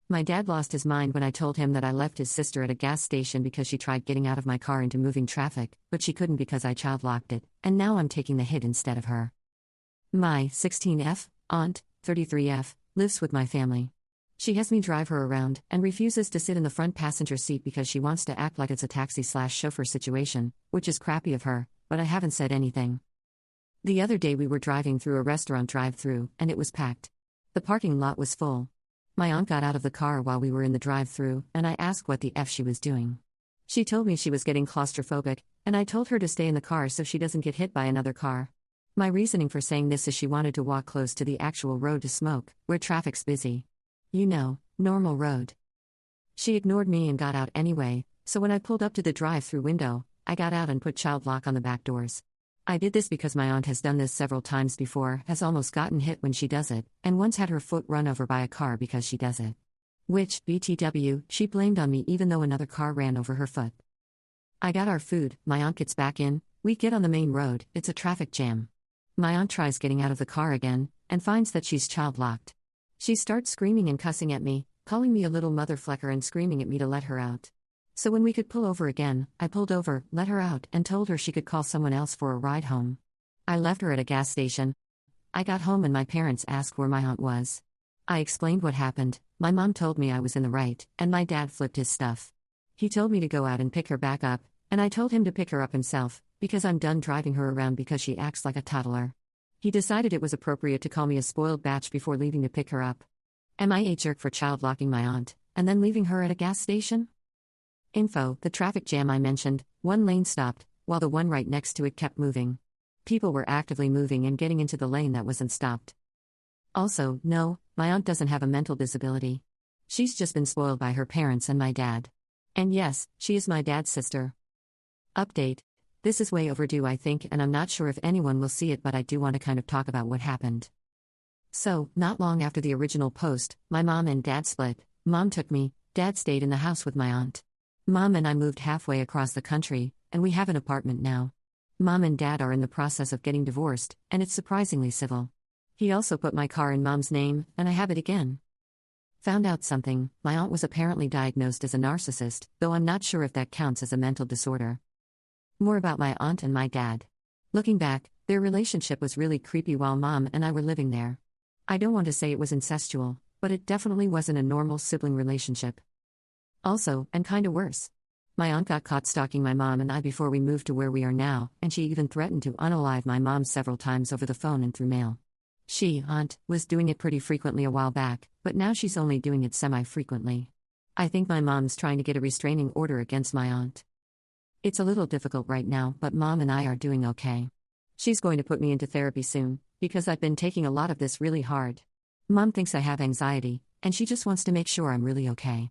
My dad lost his mind when I told him that I left his sister at a gas station because she tried getting out of my car into moving traffic, but she couldn't because I child locked it, and now I'm taking the hit instead of her. My 16F aunt, 33F, lives with my family. She has me drive her around and refuses to sit in the front passenger seat because she wants to act like it's a taxi/chauffeur situation, which is crappy of her, but I haven't said anything. The other day we were driving through a restaurant drive-thru and it was packed. The parking lot was full. My aunt got out of the car while we were in the drive-thru and I asked what the F she was doing. She told me she was getting claustrophobic, and I told her to stay in the car so she doesn't get hit by another car. My reasoning for saying this is she wanted to walk close to the actual road to smoke, where traffic's busy. You know, normal road. She ignored me and got out anyway, so when I pulled up to the drive-thru window, I got out and put child lock on the back doors. I did this because my aunt has done this several times before, has almost gotten hit when she does it, and once had her foot run over by a car because she does it. Which, BTW, she blamed on me even though another car ran over her foot. I got our food, my aunt gets back in, we get on the main road, it's a traffic jam. My aunt tries getting out of the car again, and finds that she's child locked. She starts screaming and cussing at me, calling me a little motherflecker and screaming at me to let her out. So when we could pull over again, I pulled over, let her out, and told her she could call someone else for a ride home. I left her at a gas station. I got home and my parents asked where my aunt was. I explained what happened, my mom told me I was in the right, and my dad flipped his stuff. He told me to go out and pick her back up, and I told him to pick her up himself, because I'm done driving her around because she acts like a toddler. He decided it was appropriate to call me a spoiled batch before leaving to pick her up. Am I a jerk for child locking my aunt, and then leaving her at a gas station? Info: the traffic jam I mentioned, one lane stopped, while the one right next to it kept moving. People were actively moving and getting into the lane that wasn't stopped. Also, no, my aunt doesn't have a mental disability. She's just been spoiled by her parents and my dad. And yes, she is my dad's sister. Update: this is way overdue, I think, and I'm not sure if anyone will see it, but I do want to kind of talk about what happened. So, not long after the original post, my mom and dad split. Mom took me, dad stayed in the house with my aunt. Mom and I moved halfway across the country, and we have an apartment now. Mom and dad are in the process of getting divorced, and it's surprisingly civil. He also put my car in mom's name, and I have it again. Found out something: my aunt was apparently diagnosed as a narcissist, though I'm not sure if that counts as a mental disorder. More about my aunt and my dad. Looking back, their relationship was really creepy while mom and I were living there. I don't want to say it was incestual, but it definitely wasn't a normal sibling relationship. Also, and kinda worse, my aunt got caught stalking my mom and I before we moved to where we are now, and she even threatened to unalive my mom several times over the phone and through mail. Aunt, was doing it pretty frequently a while back, but now she's only doing it semi-frequently. I think my mom's trying to get a restraining order against my aunt. It's a little difficult right now, but mom and I are doing okay. She's going to put me into therapy soon, because I've been taking a lot of this really hard. Mom thinks I have anxiety, and she just wants to make sure I'm really okay.